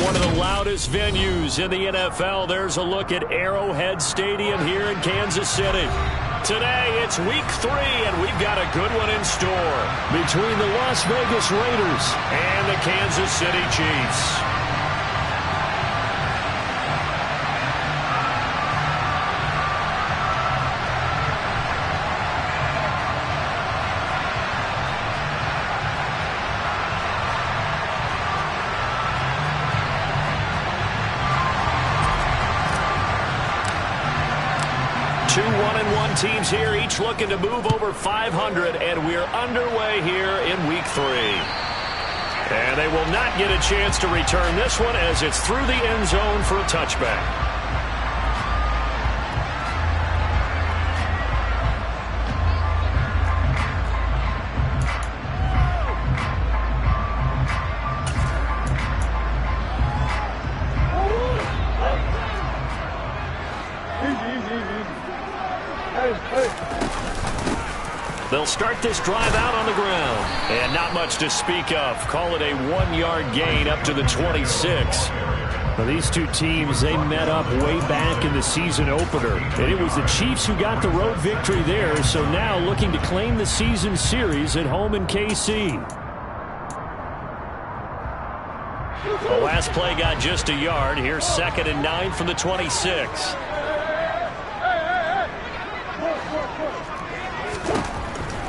one of the loudest venues in the NFL. There's a look at Arrowhead Stadium here in Kansas City. Today, it's week 3, and we've got a good one in store between the Las Vegas Raiders and the Kansas City Chiefs. Two 1-1 teams here, each looking to move over 500, and we're underway here in week 3. And they will not get a chance to return this one as it's through the end zone for a touchback. They'll start this drive out on the ground. And not much to speak of. Call it a 1-yard gain up to the 26. Well, these two teams, they met up way back in the season opener. And it was the Chiefs who got the road victory there. So now looking to claim the season series at home in KC. The last play got just a yard. Here's 2nd and 9 from the 26.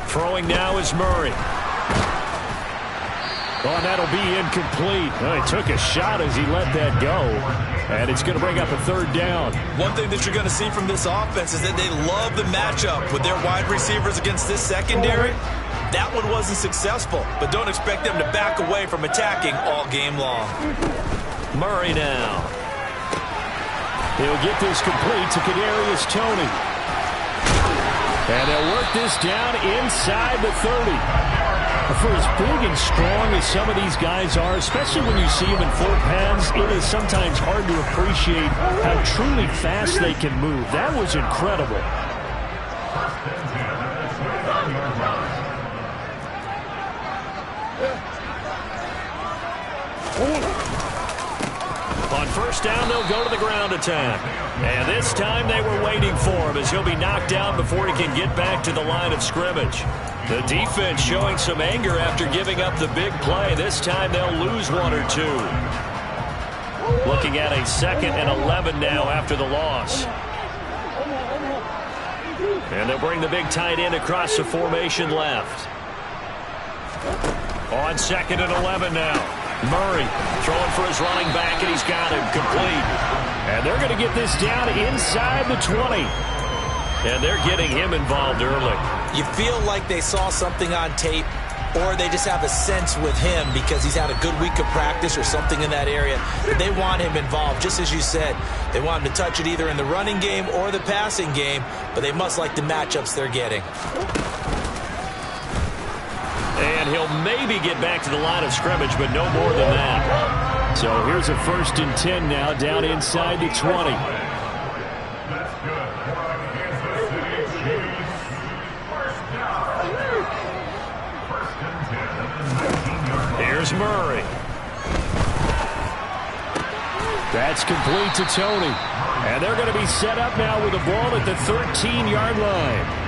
Throwing now is Murray. Oh, and that'll be incomplete. Oh, he took a shot as he let that go. And it's going to bring up a 3rd down. One thing that you're going to see from this offense is that they love the matchup with their wide receivers against this secondary. That one wasn't successful, but don't expect them to back away from attacking all game long. Murray now. He'll get this complete to Kadarius Toney. And they'll work this down inside the 30. For as big and strong as some of these guys are, especially when you see them in full pads, it is sometimes hard to appreciate how truly fast they can move. That was incredible. On 1st down, they'll go to the ground attack. And this time they were waiting for him as he'll be knocked down before he can get back to the line of scrimmage. The defense showing some anger after giving up the big play. This time they'll lose 1 or 2. Looking at a 2nd and 11 now after the loss. And they'll bring the big tight end across the formation left. On 2nd and 11 now. Murray throwing for his running back, and he's got him complete. And they're going to get this down inside the 20. And they're getting him involved early. You feel like they saw something on tape, or they just have a sense with him because he's had a good week of practice or something in that area. They want him involved, just as you said. They want him to touch it either in the running game or the passing game, but they must like the matchups they're getting. And he'll maybe get back to the line of scrimmage, but no more than that. So here's a 1st and 10 now, down inside the 20. Here's Murray. That's complete to Toney. And they're going to be set up now with the ball at the 13-yard line.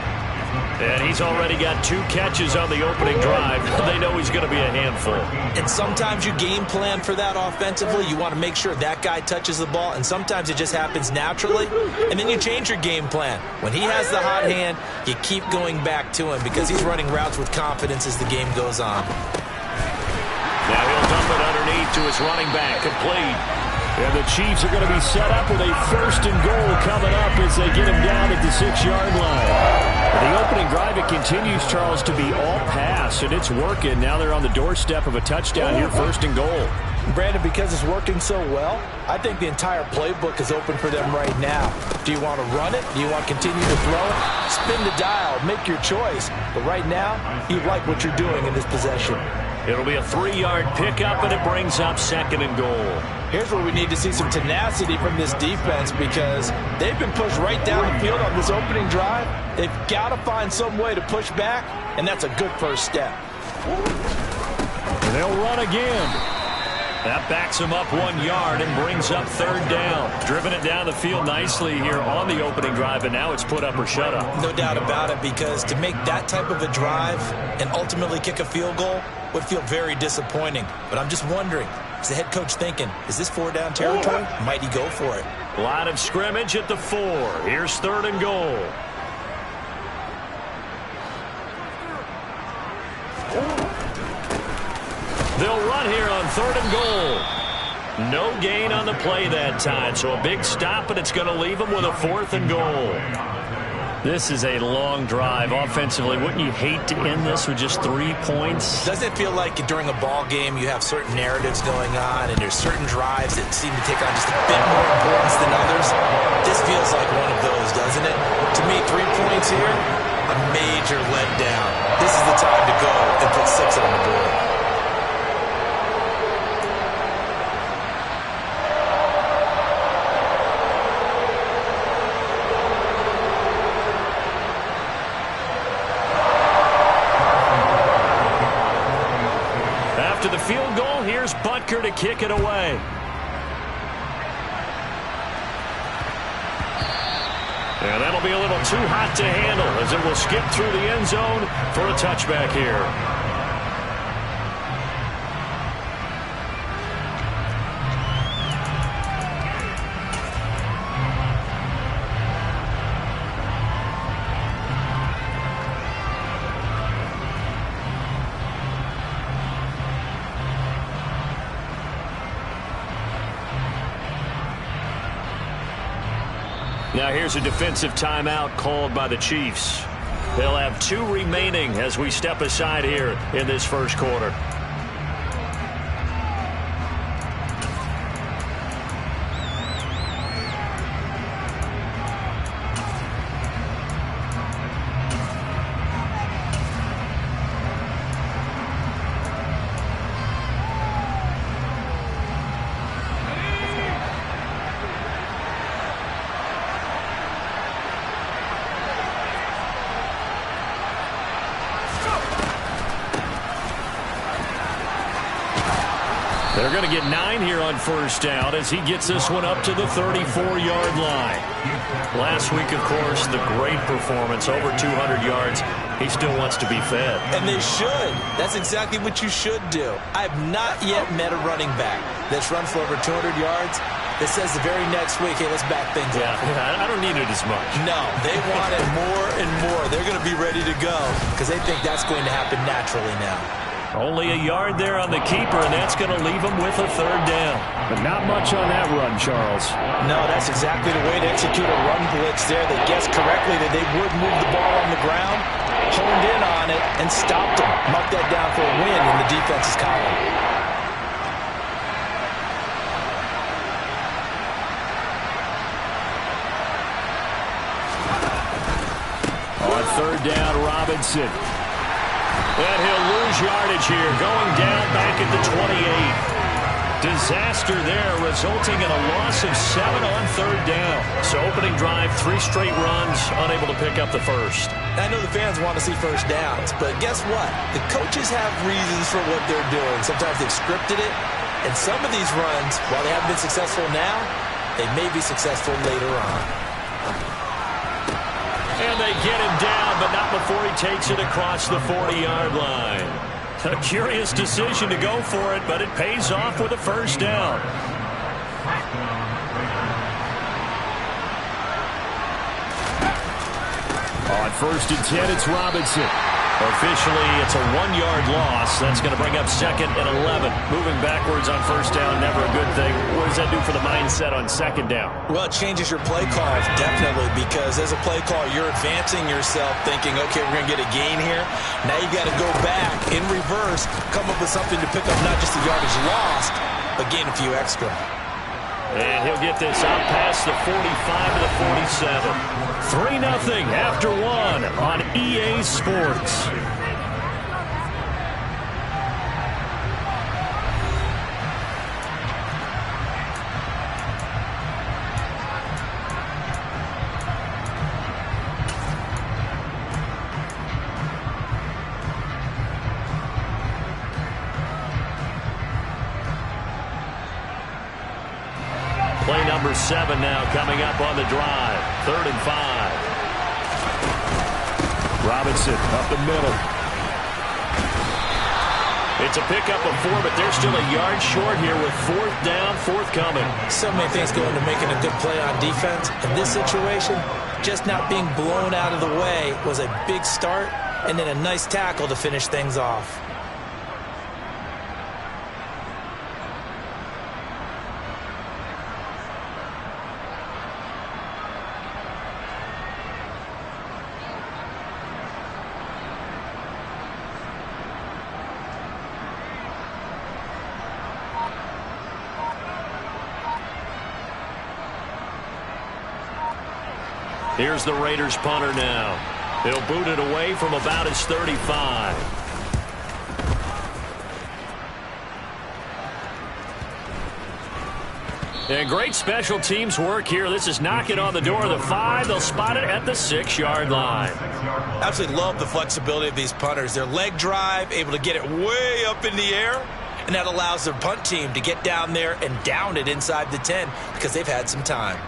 And he's already got 2 catches on the opening drive. They know he's going to be a handful. And sometimes you game plan for that offensively. You want to make sure that guy touches the ball, and sometimes it just happens naturally. And then you change your game plan. When he has the hot hand, you keep going back to him because he's running routes with confidence as the game goes on. Now he'll dump it underneath to his running back, complete. And the Chiefs are going to be set up with a 1st and goal coming up as they get him down at the 6-yard line. The opening drive, it continues, Charles, to be all pass, and it's working. Now they're on the doorstep of a touchdown here, 1st and goal. Brandon, because it's working so well, I think the entire playbook is open for them right now. Do you want to run it? Do you want to continue to throw it? Spin the dial. Make your choice. But right now, you like what you're doing in this possession. It'll be a 3-yard pickup, and it brings up 2nd and goal. Here's where we need to see some tenacity from this defense because they've been pushed right down the field on this opening drive. They've got to find some way to push back, and that's a good first step. And they'll run again. That backs him up 1 yard and brings up 3rd down. Driven it down the field nicely here on the opening drive, and now it's put up or shut up. No doubt about it, because to make that type of a drive and ultimately kick a field goal would feel very disappointing. But I'm just wondering, is the head coach thinking, is this 4-down territory? Might he go for it? Line of scrimmage at the 4. Here's 3rd and goal. They'll run here on 3rd and goal. No gain on the play that time, so a big stop, and it's going to leave them with a 4th and goal. This is a long drive offensively. Wouldn't you hate to end this with just 3 points? Doesn't it feel like during a ball game you have certain narratives going on and there's certain drives that seem to take on just a bit more importance than others? This feels like one of those, doesn't it? To me, 3 points here, a major letdown. This is the time to go and put 6 on the board. After the field goal, here's Butker to kick it away. And that'll be a little too hot to handle as it will skip through the end zone for a touchback here. Now here's a defensive timeout called by the Chiefs. They'll have 2 remaining as we step aside here in this first quarter. They're going to get 9 here on 1st down as he gets this one up to the 34-yard line. Last week, of course, the great performance, over 200 yards. He still wants to be fed. And they should. That's exactly what you should do. I have not yet met a running back that's run for over 200 yards that says the very next week, hey, let's back things up. Yeah, I don't need it as much. No, they want it more and more. They're going to be ready to go because they think that's going to happen naturally now. Only a yard there on the keeper, and that's going to leave him with a 3rd down. But not much on that run, Charles. No, that's exactly the way to execute a run blitz there. They guessed correctly that they would move the ball on the ground, honed in on it, and stopped him. Marked that down for a win in the defense's column. On 3rd down, Robinson. And he'll lose yardage here, going down back at the 28. Disaster there, resulting in a loss of 7 on 3rd down. So opening drive, 3 straight runs, unable to pick up the first. I know the fans want to see first downs, but guess what? The coaches have reasons for what they're doing. Sometimes they've scripted it, and some of these runs, while they haven't been successful now, they may be successful later on. And they get him down, but not before he takes it across the 40-yard line. A curious decision to go for it, but it pays off with a 1st down. On 1st and 10, it's Robinson. Officially, it's a 1-yard loss. That's going to bring up 2nd and 11. Moving backwards on 1st down, never a good thing. What does that do for the mindset on 2nd down? Well, it changes your play call, definitely, because as a play call, you're advancing yourself thinking, okay, we're going to get a gain here. Now you've got to go back in reverse, come up with something to pick up not just the yardage lost, but gain a few extra. And he'll get this out past the 45 to the 47. 3-0 after 1 on EA Sports. number 7 now coming up on the drive. 3rd and 5. Robinson up the middle. It's a pickup of 4, but they're still a yard short here with 4th down, 4th coming. So many things go into making a good play on defense. In this situation, just not being blown out of the way was a big start, and then a nice tackle to finish things off. Here's the Raiders punter now. He'll boot it away from about his 35. And great special teams work here. This is knocking on the door of the 5. They'll spot it at the 6-yard line. Absolutely love the flexibility of these punters. Their leg drive, able to get it way up in the air, and that allows their punt team to get down there and down it inside the 10 because they've had some time.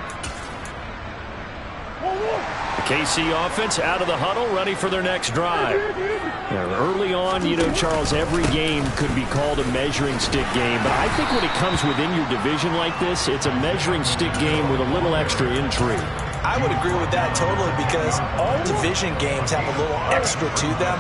The KC offense out of the huddle, ready for their next drive. Early on, Charles, every game could be called a measuring stick game. But I think when it comes within your division like this, it's a measuring stick game with a little extra intrigue. I would agree with that totally because all division games have a little extra to them.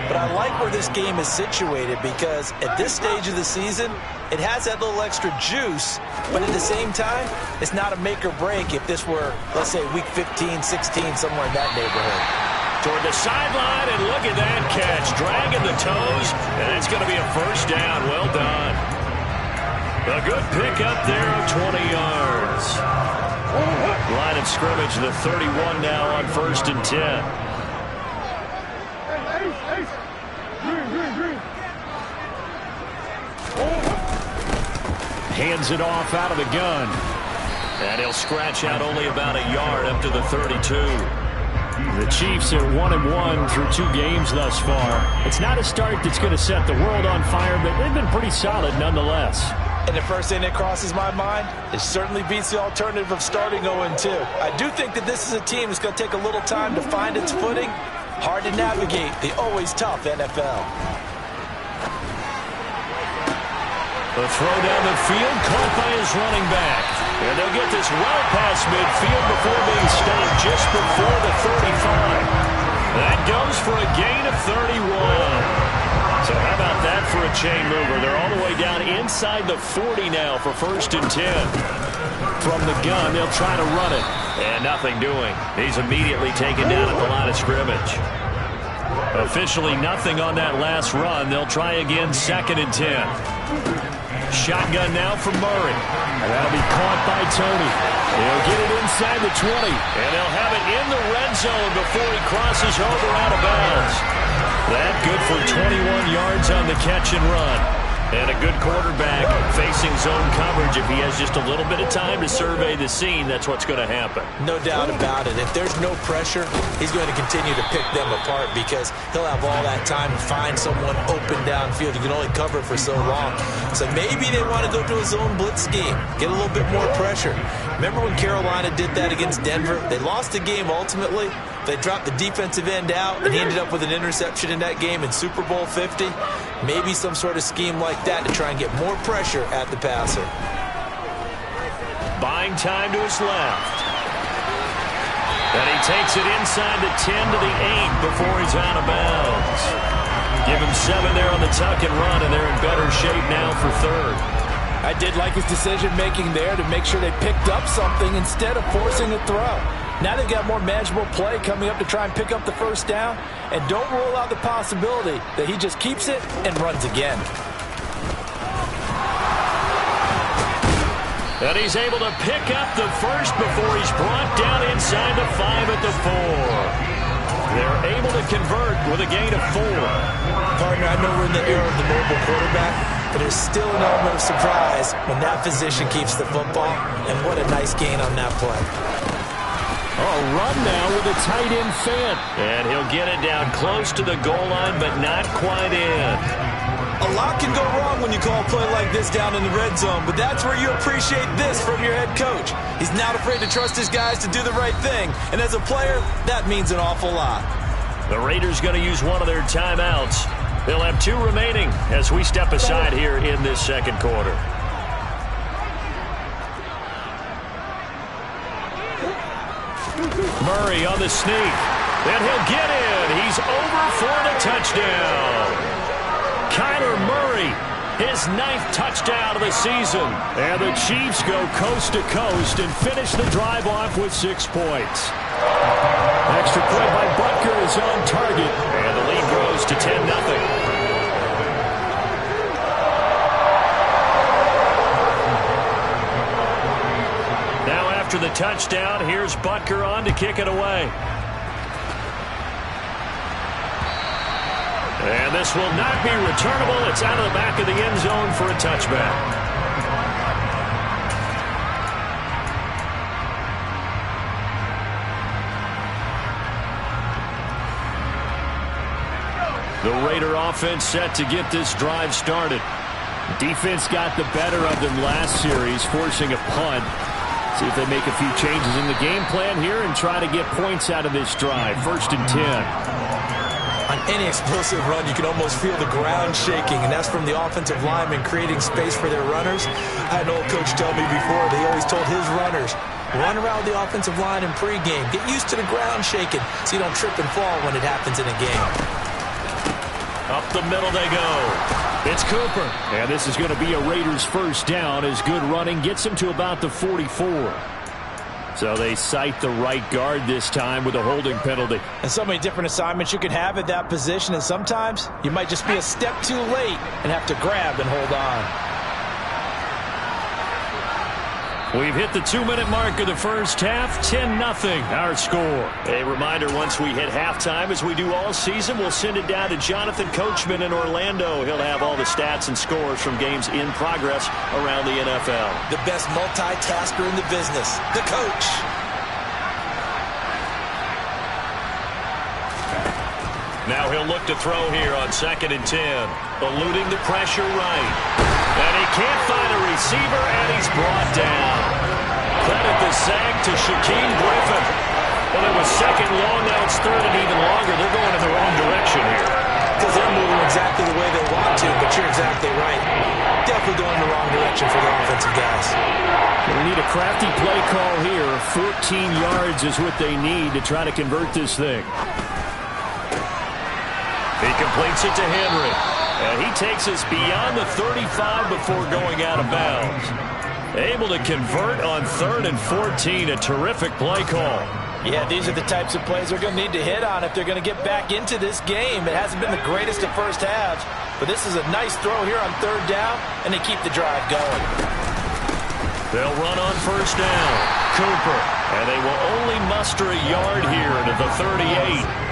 But I like where this game is situated because at this stage of the season, it has that little extra juice, but at the same time, it's not a make or break if this were, let's say, week 15, 16, somewhere in that neighborhood. Toward the sideline, and look at that catch. Dragging the toes, and it's going to be a 1st down. Well done. A good pick up there of 20 yards. Line of scrimmage, the 31 now on 1st and 10. Hands it off out of the gun. And he'll scratch out only about a yard up to the 32. The Chiefs are 1-1 through 2 games thus far. It's not a start that's going to set the world on fire, but they've been pretty solid nonetheless. And the first thing that crosses my mind, it certainly beats the alternative of starting 0-2. I do think that this is a team that's going to take a little time to find its footing. Hard to navigate the always tough NFL. The throw down the field, caught by his running back. And they'll get this well past midfield before being stopped just before the 35. That goes for a gain of 31. So how about that for a chain mover? They're all the way down inside the 40 now for 1st and 10. From the gun, they'll try to run it. And nothing doing. He's immediately taken down at the line of scrimmage. Officially nothing on that last run. They'll try again 2nd and 10. Shotgun now for Murray. And that'll be caught by Tony. He'll get it inside the 20. And they'll have it in the red zone before he crosses over out of bounds. That good for 21 yards on the catch and run. And a good quarterback facing zone coverage. If he has just a little bit of time to survey the scene, that's what's going to happen. No doubt about it. If there's no pressure, he's going to continue to pick them apart because he'll have all that time to find someone open downfield. You can only cover for so long. So maybe they want to go to a zone blitz scheme, get a little bit more pressure. Remember when Carolina did that against Denver? They lost the game ultimately. They dropped the defensive end out, and he ended up with an interception in that game in Super Bowl 50. Maybe some sort of scheme like that to try and get more pressure at the passer. Buying time to his left. And he takes it inside the 10 to the 8 before he's out of bounds. Give him 7 there on the tuck and run, and they're in better shape now for 3rd. I did like his decision-making there to make sure they picked up something instead of forcing a throw. Now they've got more manageable play coming up to try and pick up the 1st down. And don't rule out the possibility that he just keeps it and runs again. And he's able to pick up the 1st before he's brought down inside the 5 at the 4. They're able to convert with a gain of 4. Partner, I know we're in the era of the mobile quarterback, but there's still an element of surprise when that physician keeps the football. And what a nice gain on that play. Oh, run now with a tight end fan. And he'll get it down close to the goal line, but not quite in. A lot can go wrong when you call a play like this down in the red zone, but that's where you appreciate this from your head coach. He's not afraid to trust his guys to do the right thing, and as a player, that means an awful lot. The Raiders going to use one of their timeouts. They'll have 2 remaining as we step aside here in this second quarter. Murray on the sneak. And he'll get in. He's over for the touchdown. Kyler Murray, his 9th touchdown of the season. And the Chiefs go coast to coast and finish the drive off with 6 points. Extra point by Butker is on target. And the lead grows to 10-0. Now after the touchdown, here's Butker on to kick it away. And this will not be returnable. It's out of the back of the end zone for a touchback. The Raider offense set to get this drive started. Defense got the better of them last series, forcing a punt. See if they make a few changes in the game plan here and try to get points out of this drive. 1st and 10. On any explosive run, you can almost feel the ground shaking, and that's from the offensive linemen creating space for their runners. I had an old coach tell me before, they always told his runners, run around the offensive line in pregame. Get used to the ground shaking so you don't trip and fall when it happens in a game. Up the middle they go. It's Cooper. And this is going to be a Raiders first down as good running gets him to about the 44. So they cite the right guard this time with a holding penalty. And so many different assignments you could have at that position, and sometimes you might just be a step too late and have to grab and hold on. We've hit the 2-minute mark of the first half. 10-0 our score. A reminder, once we hit halftime, as we do all season, we'll send it down to Jonathan Coachman in Orlando. He'll have all the stats and scores from games in progress around the NFL. The best multitasker in the business, the coach. Now he'll look to throw here on 2nd and 10. Eluding the pressure right. And he can't find a receiver, and he's brought down. Credit the sack to Shaquem Griffin. Well, it was 2nd long, now it's 3rd and even longer. They're going in the wrong direction here. Because they're moving exactly the way they want to, but you're exactly right. Definitely going in the wrong direction for the offensive guys. We need a crafty play call here. 14 yards is what they need to try to convert this thing. He completes it to Henry. And he takes us beyond the 35 before going out of bounds. Able to convert on 3rd and 14. A terrific play call. Yeah, these are the types of plays they're going to need to hit on if they're going to get back into this game. It hasn't been the greatest of first halves, but this is a nice throw here on 3rd down, and they keep the drive going. They'll run on 1st down. Cooper. And they will only muster a yard here to the 38.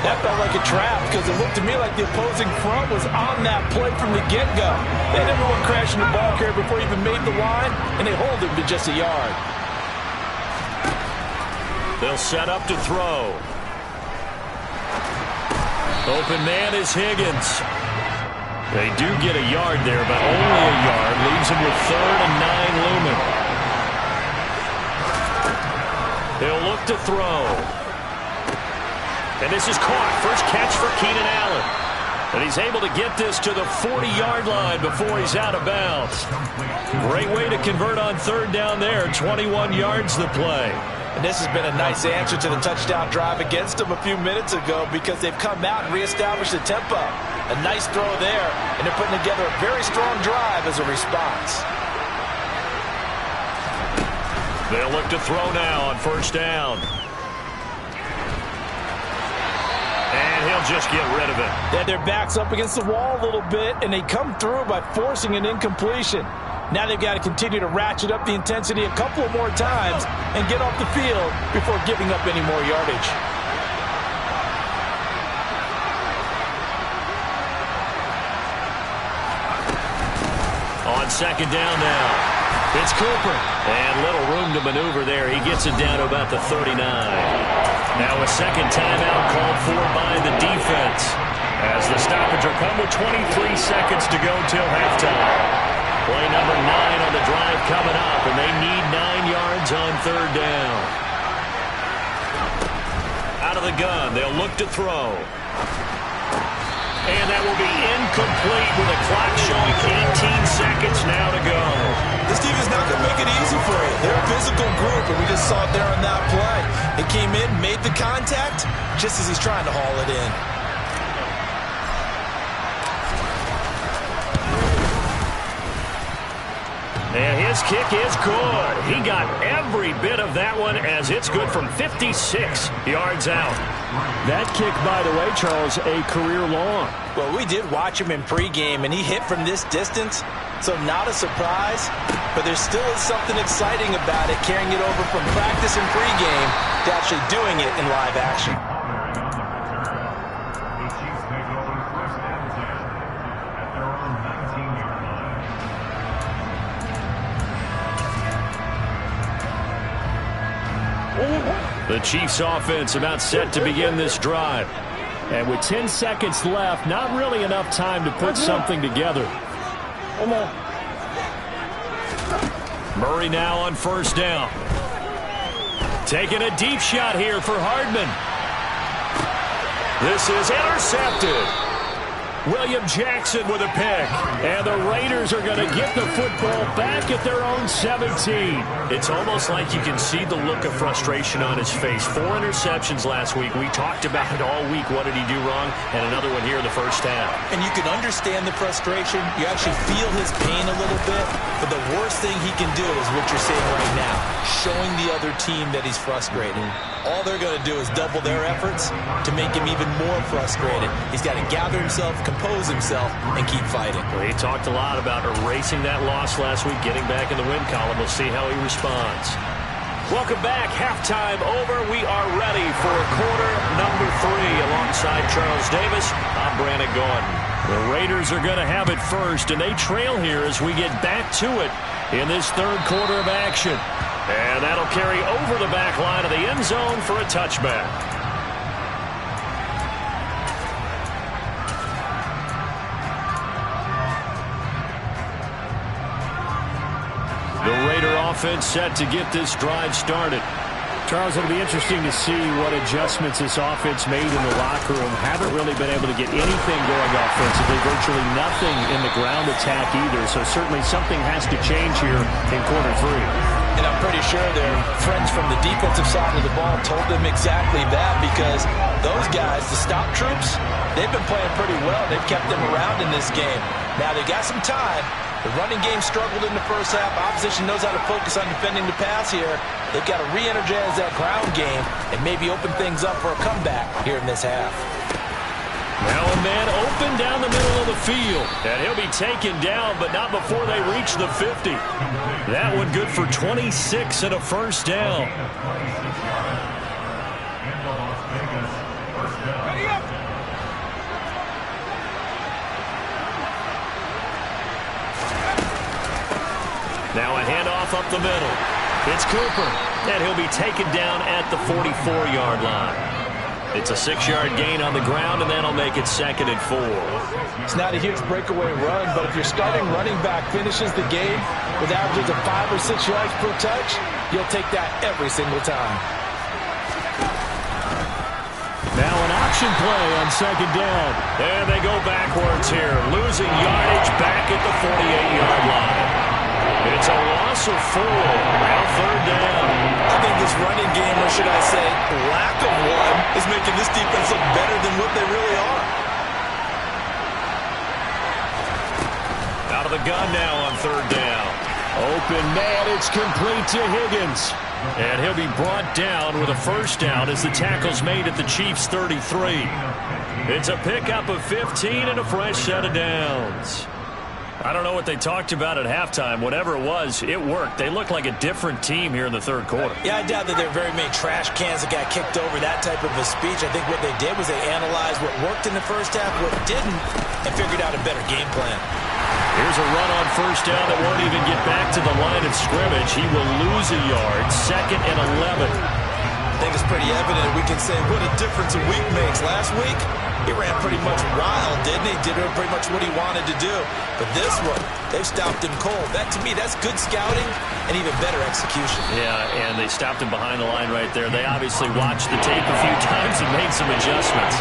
That felt like a trap because it looked to me like the opposing front was on that play from the get-go. They had everyone crashing the ball carrier before he even made the line, and they hold him to just a yard. They'll set up to throw. Open man is Higgins. They do get a yard there, but only a yard. Leaves him with 3rd and 9 looming. They'll look to throw. And this is caught. First catch for Keenan Allen. And he's able to get this to the 40-yard line before he's out of bounds. Great way to convert on 3rd down there. 21 yards the play. And this has been a nice answer to the touchdown drive against them a few minutes ago because they've come out and reestablished the tempo. A nice throw there, and they're putting together a very strong drive as a response. They'll look to throw now on 1st down. And he'll just get rid of it. They had their backs up against the wall a little bit, and they come through by forcing an incompletion. Now they've got to continue to ratchet up the intensity a couple of more times and get off the field before giving up any more yardage. On 2nd down now. It's Cooper. And little room to maneuver there. He gets it down to about the 39. Now a 2nd timeout called for by the defense. As the stoppage will come with 23 seconds to go till halftime. Play number 9 on the drive coming up, and they need 9 yards on third down. Out of the gun, they'll look to throw. And that will be incomplete with a clock showing 18 seconds now to go. This team is not going to make it easy for you. They're a physical group, and we just saw it there on that play. It came in, made the contact, just as he's trying to haul it in. And his kick is good. He got every bit of that one as it's good from 56 yards out. That kick, by the way, Charles, a career long. Well, we did watch him in pregame, and he hit from this distance, so not a surprise. But there still is something exciting about it, carrying it over from practice and pregame to actually doing it in live action. The Chiefs offense about set to begin this drive. And with 10 seconds left, not really enough time to put something together. Murray now on first down. Taking a deep shot here for Hardman. This is intercepted. William Jackson with a pick. And the Raiders are going to get the football back at their own 17. It's almost like you can see the look of frustration on his face. 4 interceptions last week. We talked about it all week. What did he do wrong? And another one here in the first half. And you can understand the frustration. You actually feel his pain a little bit. But the worst thing he can do is what you're saying right now, showing the other team that he's frustrated. All they're going to do is double their efforts to make him even more frustrated. He's got to gather himself, compose himself, and keep fighting. Well, he talked a lot about erasing that loss last week, getting back in the win column. We'll see how he responds. Welcome back. Halftime over. We are ready for quarter number 3. Alongside Charles Davis, I'm Brandon Gordon. The Raiders are going to have it first, and they trail here as we get back to it in this third quarter of action. And that'll carry over the back line of the end zone for a touchback. The Raider offense set to get this drive started. Charles, it'll be interesting to see what adjustments this offense made in the locker room. Haven't really been able to get anything going offensively. Virtually nothing in the ground attack either. So certainly something has to change here in quarter 3. And I'm pretty sure their friends from the defensive side of the ball told them exactly that, because those guys, the stop troops, they've been playing pretty well. They've kept them around in this game. Now they got some time. The running game struggled in the first half. Opposition knows how to focus on defending the pass here. They've got to re-energize that ground game and maybe open things up for a comeback here in this half. Now a man open down the middle of the field. And he'll be taken down, but not before they reach the 50. That one good for 26 and a first down. Now a handoff up the middle. It's Cooper, and he'll be taken down at the 44-yard line. It's a 6-yard gain on the ground, and that'll make it 2nd and 4. It's not a huge breakaway run, but if your starting running back finishes the game with averages of 5 or 6 yards per touch, you'll take that every single time. Now an option play on 2nd down. And they go backwards here, losing yardage back at the 48-yard line. It's a loss of 4. Now 3rd down. I think this running game, or should I say lack of one, is making this defense look better than what they really are. Out of the gun now on 3rd down. Open man, it's complete to Higgins. And he'll be brought down with a first down as the tackle's made at the Chiefs' 33. It's a pickup of 15 and a fresh set of downs. I don't know what they talked about at halftime. Whatever it was, it worked. They look like a different team here in the third quarter. Yeah, I doubt that there are very many trash cans that got kicked over, that type of a speech. I think what they did was they analyzed what worked in the first half, what didn't, and figured out a better game plan. Here's a run on first down that won't even get back to the line of scrimmage. He will lose a yard. 2nd and 11. I think it's pretty evident we can say what a difference a week makes. Last week, He ran pretty much wild, didn't he? Did pretty much what he wanted to do. But this one, they've stopped him cold. That, to me, that's good scouting and even better execution. Yeah, and they stopped him behind the line right there. They obviously watched the tape a few times and made some adjustments.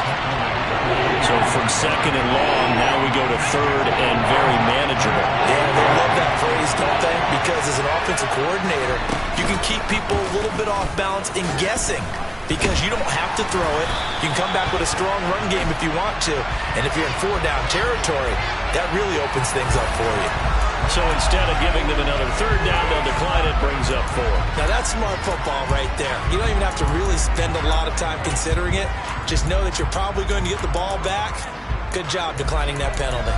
So from second and long, now we go to third and very manageable. Yeah, they love that phrase, don't they? Because as an offensive coordinator, you can keep people a little bit off balance and guessing. Because you don't have to throw it. You can come back with a strong run game if you want to. And if you're in four-down territory, that really opens things up for you. So instead of giving them another third down, they'll decline it, brings up 4. Now that's smart football right there. You don't even have to really spend a lot of time considering it. Just know that you're probably going to get the ball back. Good job declining that penalty.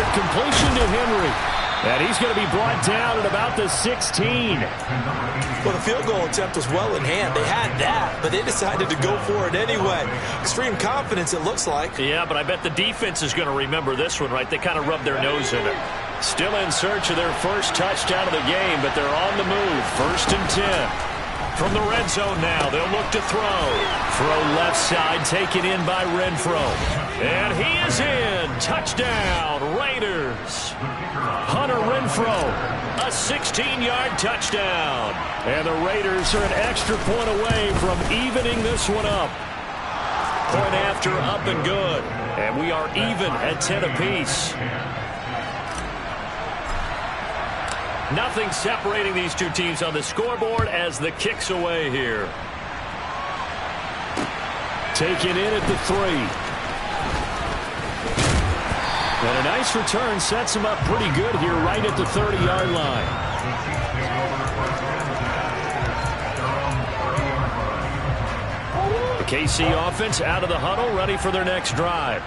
Completion to Henry. And he's going to be brought down at about the 16. Well, the field goal attempt was well in hand. They had that, but they decided to go for it anyway. Extreme confidence, it looks like. Yeah, but I bet the defense is going to remember this one, right? They kind of rubbed their nose in it. Still in search of their first touchdown of the game, but they're on the move. 1st and 10. From the red zone now, they'll look to throw. Throw left side, taken in by Renfro. And he is in. Touchdown, Raiders. Hunter Renfro, a 16-yard touchdown. And the Raiders are an extra point away from evening this one up. Point after up and good. And we are even at 10 apiece. Nothing separating these two teams on the scoreboard as the kick's away here. Taken in at the 3. And a nice return sets him up pretty good here right at the 30-yard line. The KC offense out of the huddle, ready for their next drive.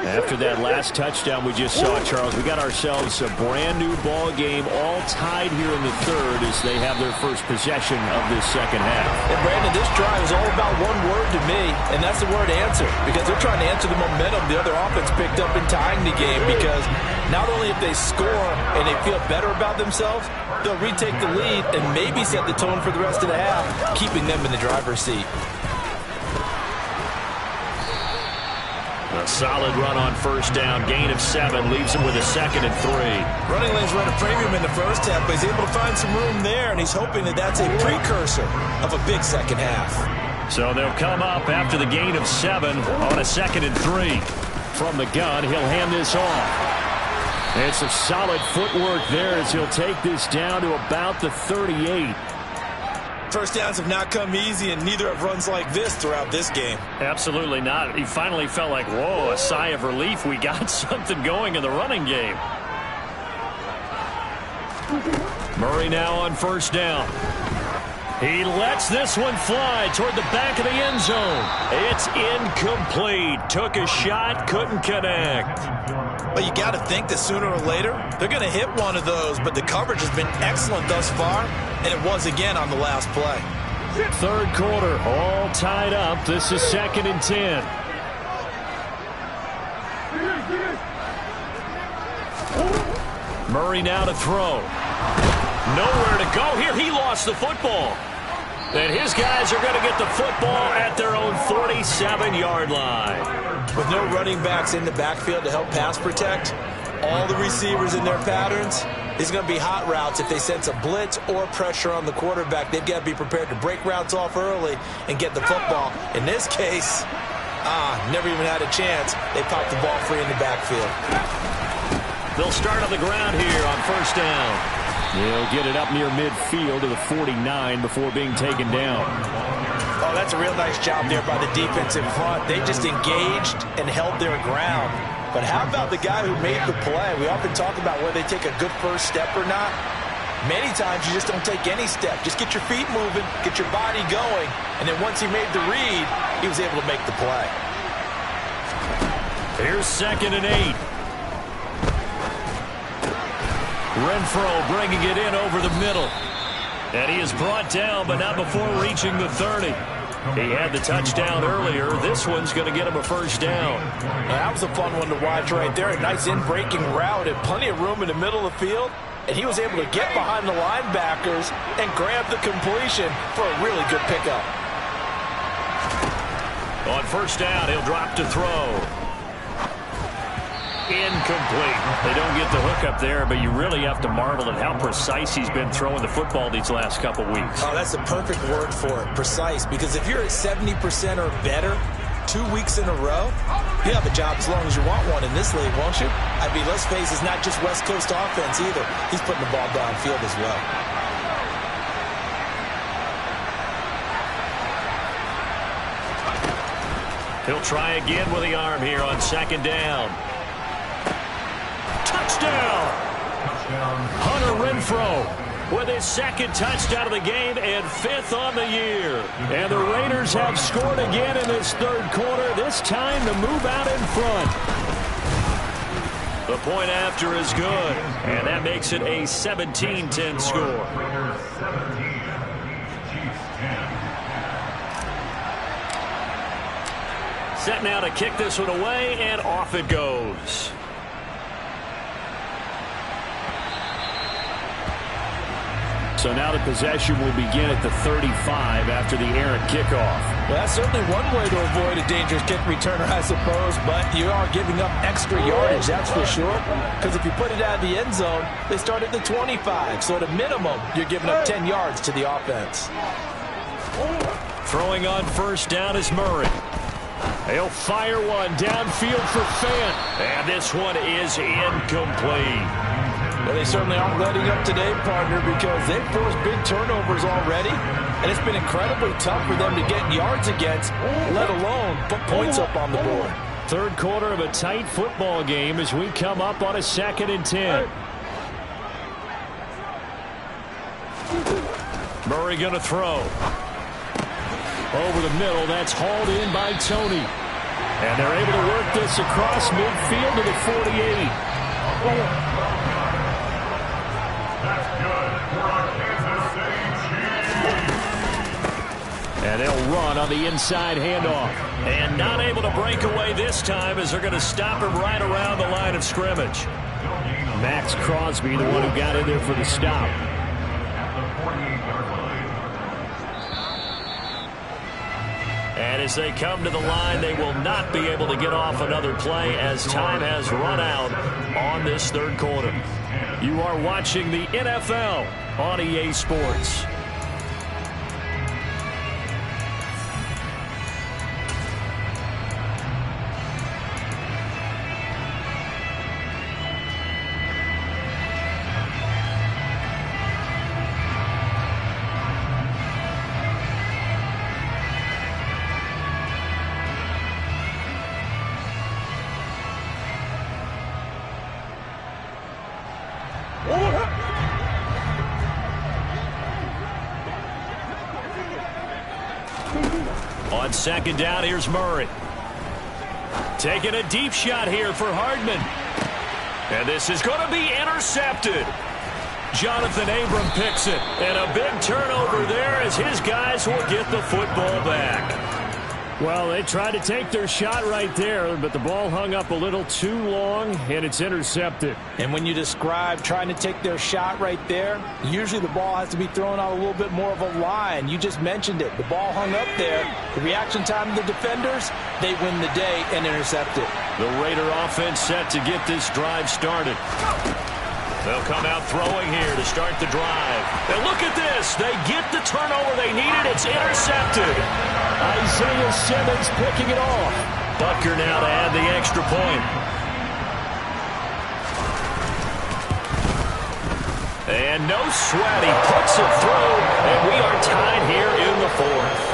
After that last touchdown we just saw, Charles, we got ourselves a brand-new ball game, all tied here in the third as they have their first possession of this second half. And, Brandon, this drive is all about one word to me, and that's the word answer, because they're trying to answer the momentum the other offense picked up in tying the game, because not only if they score and they feel better about themselves, they'll retake the lead and maybe set the tone for the rest of the half, keeping them in the driver's seat. A solid run on first down. Gain of 7 leaves him with a 2nd and 3. Running lanes run a premium in the first half, but he's able to find some room there, and he's hoping that that's a precursor of a big second half. So they'll come up after the gain of 7 on a 2nd and 3. From the gun, he'll hand this off. And some solid footwork there as he'll take this down to about the 38. First downs have not come easy, and neither have runs like this throughout this game. Absolutely not. He finally felt like, whoa, a sigh of relief. We got something going in the running game. Murray now on first down. He lets this one fly toward the back of the end zone. It's incomplete. Took a shot, couldn't connect. But you got to think that sooner or later, they're going to hit one of those, but the coverage has been excellent thus far, and it was again on the last play. Third quarter, all tied up. This is 2nd and 10. Murray now to throw. Nowhere to go here. He lost the football. And his guys are going to get the football at their own 47-yard line. With no running backs in the backfield to help pass protect, all the receivers in their patterns, these are going to be hot routes. If they sense a blitz or pressure on the quarterback, they've got to be prepared to break routes off early and get the football. In this case, never even had a chance. They popped the ball free in the backfield. They'll start on the ground here on first down. They'll get it up near midfield to the 49 before being taken down. Oh, that's a real nice job there by the defense in front. They just engaged and held their ground. But how about the guy who made the play? We often talk about whether they take a good first step or not. Many times you just don't take any step. Just get your feet moving, get your body going, and then once he made the read, he was able to make the play. Here's 2nd and 8. Renfro bringing it in over the middle. And he is brought down, but not before reaching the 30. He had the touchdown earlier. This one's going to get him a first down. Now, that was a fun one to watch right there. A nice in-breaking route and plenty of room in the middle of the field. And he was able to get behind the linebackers and grab the completion for a really good pickup. On first down, he'll drop to throw. Incomplete. They don't get the hook up there, but you really have to marvel at how precise he's been throwing the football these last couple weeks. Oh, that's the perfect word for it, precise. Because if you're at 70% or better 2 weeks in a row, you have a job as long as you want one in this league, won't you? I mean, let's face it, it's not just West Coast offense either. He's putting the ball downfield as well. He'll try again with the arm here on 2nd down. Touchdown! Hunter Renfro with his 2nd touchdown of the game and 5th on the year. And the Raiders have scored again in this 3rd quarter, this time to move out in front. The point after is good, and that makes it a 17-10 score. Set now to kick this one away, and off it goes. So now the possession will begin at the 35 after the errant kickoff. Well, that's certainly one way to avoid a dangerous kick returner, I suppose, but you are giving up extra yardage, that's for sure. Because if you put it out of the end zone, they start at the 25. So at a minimum, you're giving up 10 yards to the offense. Throwing on first down is Murray. He'll fire one downfield for Fant. And this one is incomplete. Well, they certainly aren't letting up today, partner, because they've forced big turnovers already, and it's been incredibly tough for them to get yards against, let alone put points up on the board. 3rd quarter of a tight football game as we come up on a 2nd and 10. Murray going to throw. Over the middle, that's hauled in by Tony. And they're able to work this across midfield to the 48. And they'll run on the inside handoff. And not able to break away this time as they're going to stop him right around the line of scrimmage. Max Crosby, the one who got in there for the stop. And as they come to the line, they will not be able to get off another play as time has run out on this 3rd quarter. You are watching the NFL on EA Sports. On 2nd down, here's Murray. Taking a deep shot here for Hardman. And this is going to be intercepted. Jonathan Abram picks it. And a big turnover there as his guys will get the football back. Well, they tried to take their shot right there, but the ball hung up a little too long, and it's intercepted. And when you describe trying to take their shot right there, usually the ball has to be thrown out a little bit more of a line. You just mentioned it. The ball hung up there. The reaction time of the defenders, they win the day and intercept it. The Raider offense set to get this drive started. They'll come out throwing here to start the drive. And look at this. They get the turnover they needed. It's intercepted. Isaiah Simmons picking it off. Butker now to add the extra point. And no sweat. He puts it through. And we are tied here in the fourth.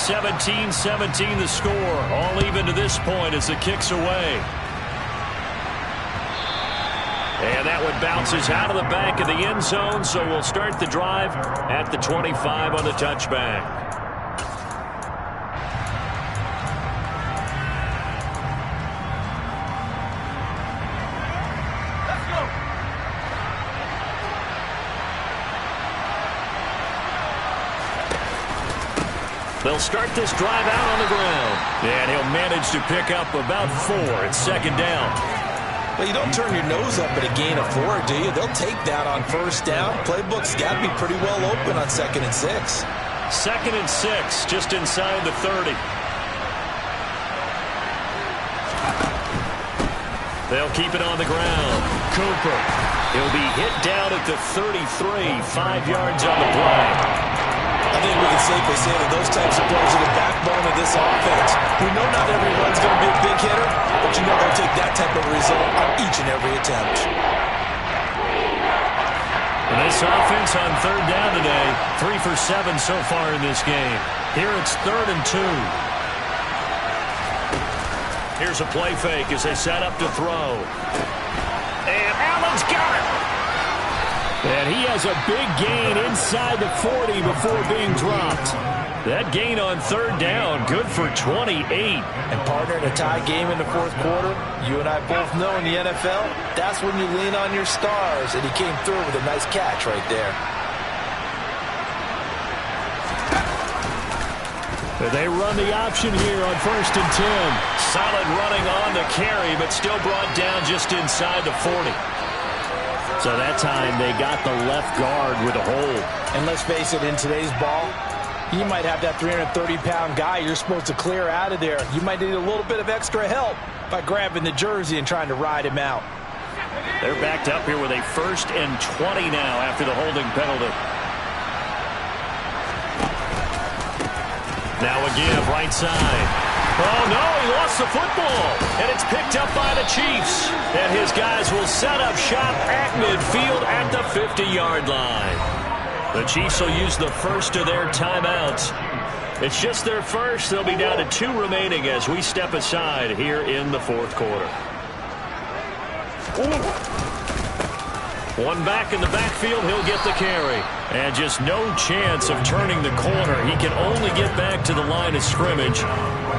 17-17 the score. All even to this point as the kick's away. And that one bounces out of the back of the end zone, so we'll start the drive at the 25 on the touchback. They'll start this drive out on the ground. And he'll manage to pick up about 4. It's second down. Well, you don't turn your nose up at a gain of 4, do you? They'll take that on first down. Playbook's got to be pretty well open on 2nd and 6. 2nd and 6, just inside the 30. They'll keep it on the ground. Cooper. He'll be hit down at the 33, 5 yards on the play. I think we can safely say that those types of players are the backbone of this offense. We know not every run's going to be a big hitter, but you know they'll take that type of result on each and every attempt. And this offense on 3rd down today, 3 for 7 so far in this game. Here it's 3rd and 2. Here's a play fake as they set up to throw. And Allen's got it. And he has a big gain inside the 40 before being dropped. That gain on 3rd down, good for 28. And partner, in a tie game in the 4th quarter, you and I both know in the NFL, that's when you lean on your stars. And he came through with a nice catch right there. They run the option here on 1st and 10. Solid running on the carry, but still brought down just inside the 40. So that time they got the left guard with a hold. And let's face it, in today's ball, you might have that 330-pound guy you're supposed to clear out of there. You might need a little bit of extra help by grabbing the jersey and trying to ride him out. They're backed up here with a 1st and 20 now after the holding penalty. Now again, right side. Oh, no, he lost the football. And it's picked up by the Chiefs. And his guys will set up shop at midfield at the 50-yard line. The Chiefs will use the first of their timeouts. It's just their first. They'll be down to 2 remaining as we step aside here in the 4th quarter. One back in the backfield, he'll get the carry. And just no chance of turning the corner. He can only get back to the line of scrimmage.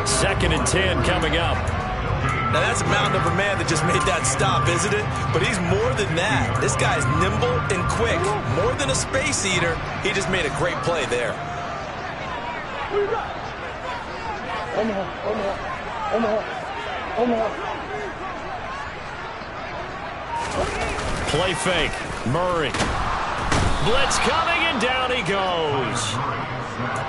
2nd and 10 coming up. Now that's a mountain of a man that just made that stop, isn't it? But he's more than that. This guy's nimble and quick. More than a space eater. He just made a great play there. Play fake. Murray. Blitz coming, and down he goes.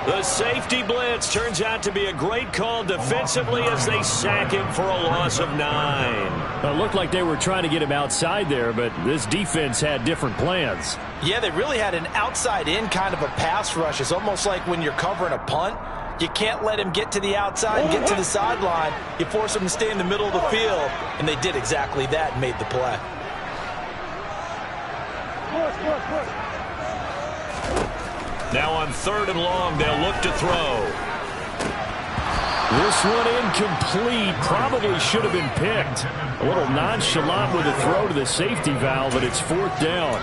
The safety blitz turns out to be a great call defensively as they sack him for a loss of 9. It looked like they were trying to get him outside there, but this defense had different plans. Yeah, they really had an outside-in kind of a pass rush. It's almost like when you're covering a punt. You can't let him get to the outside and get to the sideline. You force him to stay in the middle of the field, and they did exactly that and made the play. Now on 3rd and long, they'll look to throw. This one incomplete. Probably should have been picked. A little nonchalant with a throw to the safety valve, but it's 4th down.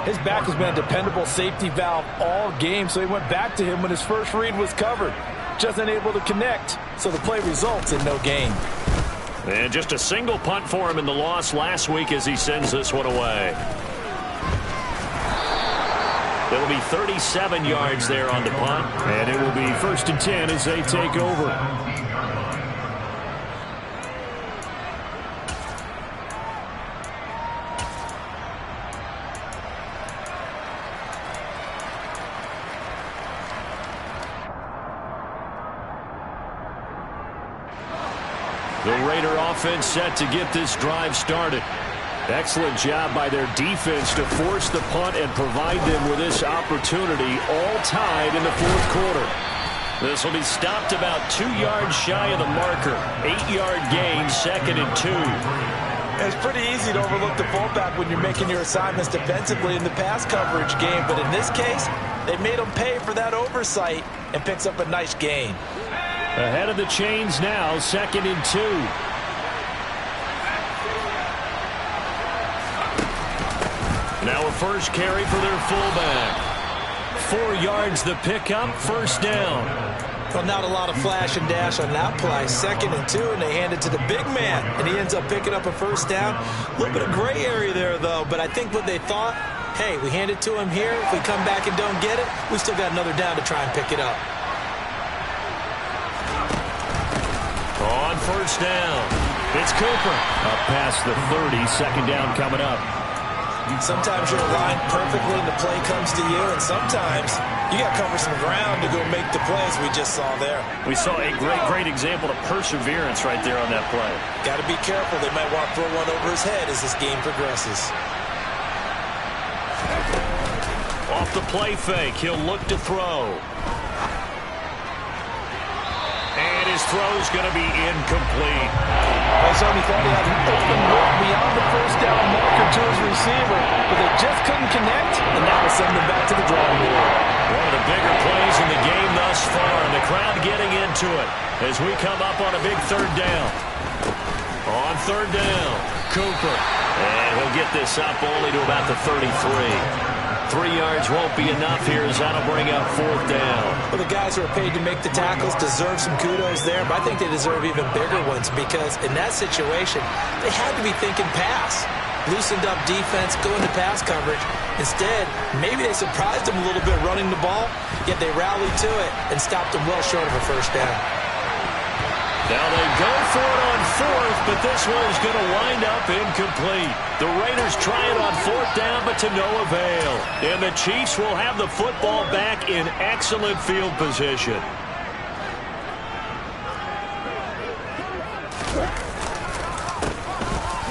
His back has been a dependable safety valve all game, so he went back to him when his first read was covered. Just unable to connect, so the play results in no gain. And just a single punt for him in the loss last week as he sends this one away. It'll be 37 yards there on the punt. And it will be 1st and 10 as they take over. The Raider offense set to get this drive started. Excellent job by their defense to force the punt and provide them with this opportunity, all tied in the 4th quarter. This will be stopped about 2 yards shy of the marker. 8-yard gain, 2nd and 2. It's pretty easy to overlook the fullback when you're making your assignments defensively in the pass coverage game, but in this case, they made him pay for that oversight and picks up a nice gain. Ahead of the chains now, 2nd and 2. Now a first carry for their fullback. 4 yards the pickup, 1st down. Well, not a lot of flash and dash on that play. 2nd and 2, and they hand it to the big man, and he ends up picking up a 1st down. A little bit of gray area there, though, but I think what they thought, hey, we hand it to him here. If we come back and don't get it, we still got another down to try and pick it up. On 1st down, it's Cooper. Up past the 30, 2nd down coming up. Sometimes you're aligned perfectly and the play comes to you, and sometimes you got to cover some ground to go make the plays we just saw there. We saw a great example of perseverance right there on that play. Got to be careful. They might want to throw one over his head as this game progresses. Off the play fake, he'll look to throw. And his throw's going to be incomplete. Sony thought he had an open look beyond the 1st down marker to his receiver, but they just couldn't connect, and that will send them back to the drawing board. One of the bigger plays in the game thus far, and the crowd getting into it as we come up on a big 3rd down. On 3rd down, Cooper. And he'll get this up only to about the 33. 3 yards won't be enough here as that'll bring up 4th down. Well, the guys who are paid to make the tackles deserve some kudos there, but I think they deserve even bigger ones because in that situation, they had to be thinking pass. Loosened up defense, go into pass coverage. Instead, maybe they surprised them a little bit running the ball, yet they rallied to it and stopped them well short of a 1st down. Now they go for it on 4th, but this one is going to wind up incomplete. The Raiders try it on 4th down, but to no avail. And the Chiefs will have the football back in excellent field position.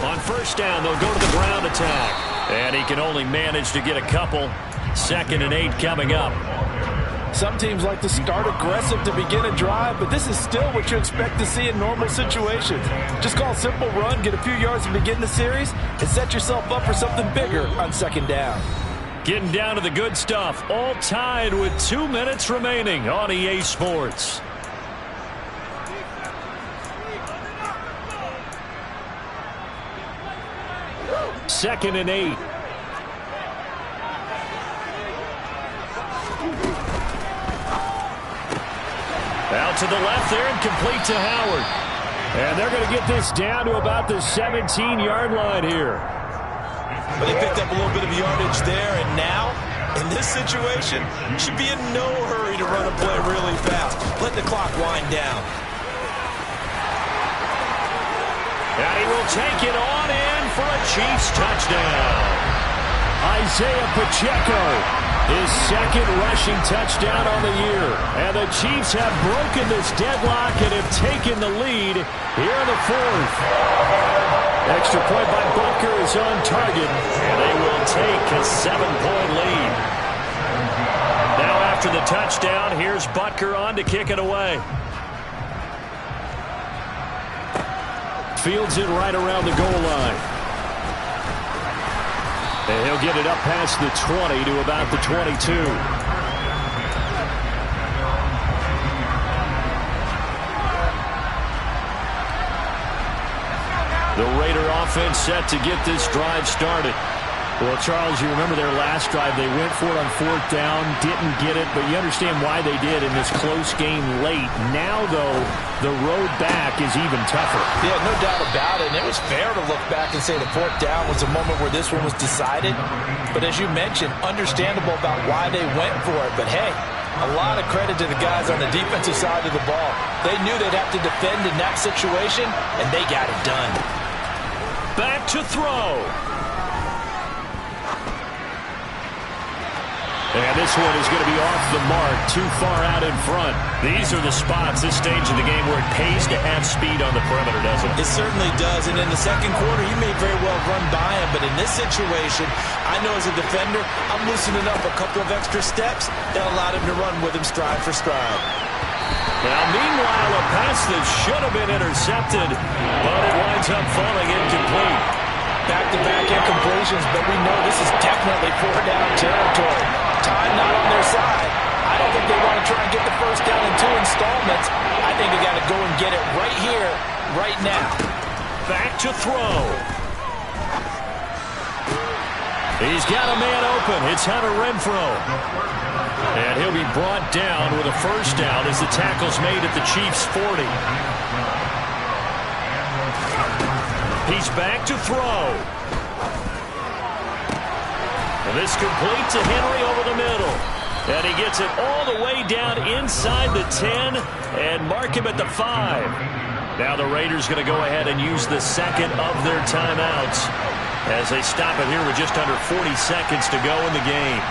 On 1st down, they'll go to the ground attack. And he can only manage to get a couple. 2nd and 8 coming up. Some teams like to start aggressive to begin a drive, but this is still what you expect to see in normal situations. Just call a simple run, get a few yards to begin the series, and set yourself up for something bigger on 2nd down. Getting down to the good stuff, all tied with 2 minutes remaining on EA Sports. Second and 8. Out to the left there and complete to Howard. And they're going to get this down to about the 17-yard line here. But they picked up a little bit of yardage there, and now, in this situation, should be in no hurry to run a play really fast. Let the clock wind down. And he will take it on in for a Chiefs touchdown. Isaiah Pacheco, his 2nd rushing touchdown on the year. And the Chiefs have broken this deadlock and have taken the lead here in the 4th. Extra point by Butker is on target. And they will take a 7-point lead. Now after the touchdown, here's Butker on to kick it away. Fields it right around the goal line. And he'll get it up past the 20 to about the 22. The Raider offense set to get this drive started. Well, Charles, you remember their last drive. They went for it on fourth down, didn't get it, but you understand why they did in this close game late. Now, though, the road back is even tougher. Yeah, no doubt about it. And it was fair to look back and say the fourth down was the moment where this one was decided. But as you mentioned, understandable about why they went for it. But, hey, a lot of credit to the guys on the defensive side of the ball. They knew they'd have to defend in that situation, and they got it done. Back to throw. And this one is going to be off the mark, too far out in front. These are the spots, this stage of the game, where it pays to have speed on the perimeter, doesn't it? It certainly does, and in the second quarter, he may very well run by him, but in this situation, I know as a defender, I'm loosening up a couple of extra steps that allowed him to run with him stride for stride. Now, meanwhile, a pass that should have been intercepted, but it winds up falling incomplete. Back-to-back incompletions, but we know this is definitely four-down territory. Time not on their side. I don't think they want to try and get the first down in 2 installments. I think they got to go and get it right here, right now. Back to throw. He's got a man open. It's Hunter Renfrow. And he'll be brought down with a first down as the tackle's made at the Chiefs' 40. He's back to throw. And this complete to Henry over the middle. And he gets it all the way down inside the 10 and mark him at the 5. Now the Raiders going to go ahead and use the second of their timeouts as they stop it here with just under 40 seconds to go in the game.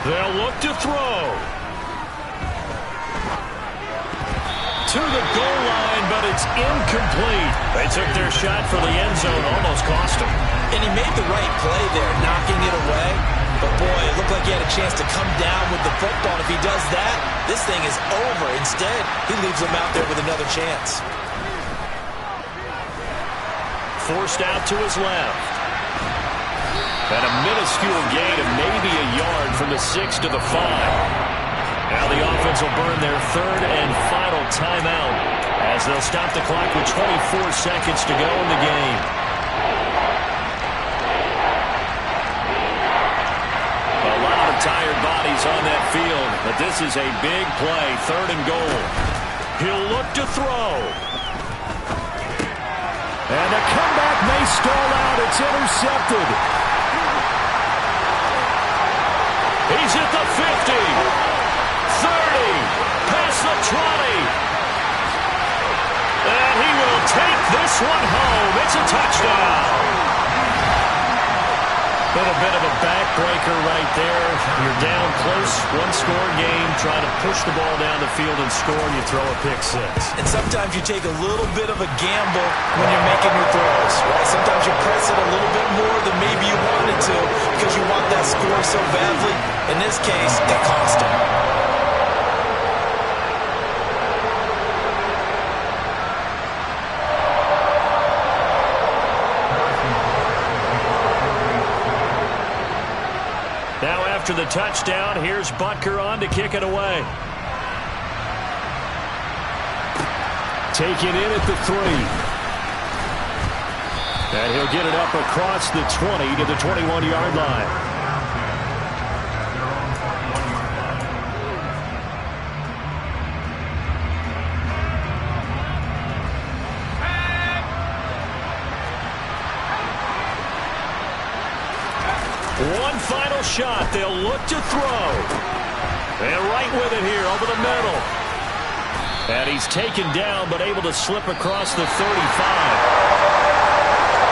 They'll look to throw. To the goal line, but it's incomplete. They took their shot for the end zone, almost cost him. And he made the right play there, knocking it away. But, boy, it looked like he had a chance to come down with the football. If he does that, this thing is over. Instead, he leaves him out there with another chance. Forced out to his left. And a minuscule gain of maybe a yard from the 6 to the 5. Now the offense will burn their third and final timeout as they'll stop the clock with 24 seconds to go in the game. A lot of tired bodies on that field, but this is a big play, 3rd and goal. He'll look to throw. And the comeback may stall out. It's intercepted. He's at the 50. 30, past the 20. And he will take this one home. It's a touchdown. Little bit of a backbreaker right there. You're down close, one-score game, trying to push the ball down the field and score, and you throw a pick 6. And sometimes you take a little bit of a gamble when you're making your throws, right? Sometimes you press it a little bit more than maybe you wanted to because you want that score so badly. In this case, it cost him. After the touchdown, here's Butker on to kick it away. Taken in at the 3. And he'll get it up across the 20 to the 21-yard line. One final shot. They'll look to throw. And right with it here over the middle. And he's taken down but able to slip across the 35.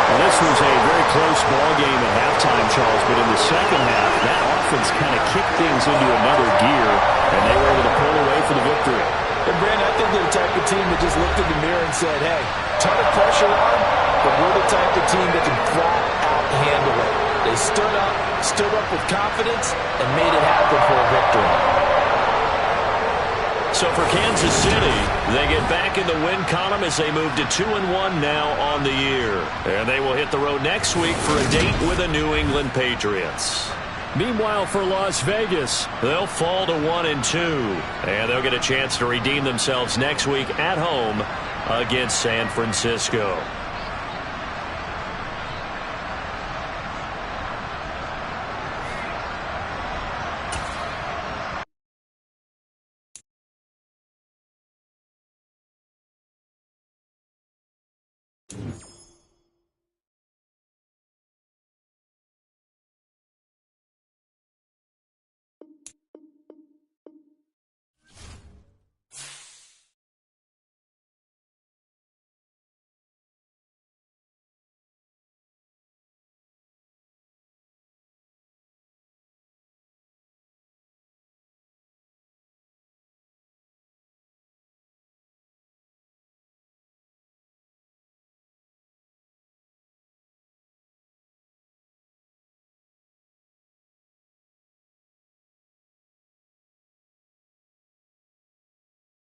Well, this was a very close ball game at halftime, Charles, but in the second half, that offense kind of kicked things into another gear, and they were able to pull away for the victory. And, Brandon, I think they're the type of team that just looked in the mirror and said, hey, ton of pressure on, but we're the type of team that can flat out handle it. They stood up with confidence, and made it happen for a victory. So for Kansas City, they get back in the win column as they move to 2-1 now on the year. And they will hit the road next week for a date with the New England Patriots. Meanwhile, for Las Vegas, they'll fall to 1-2. And they'll get a chance to redeem themselves next week at home against San Francisco.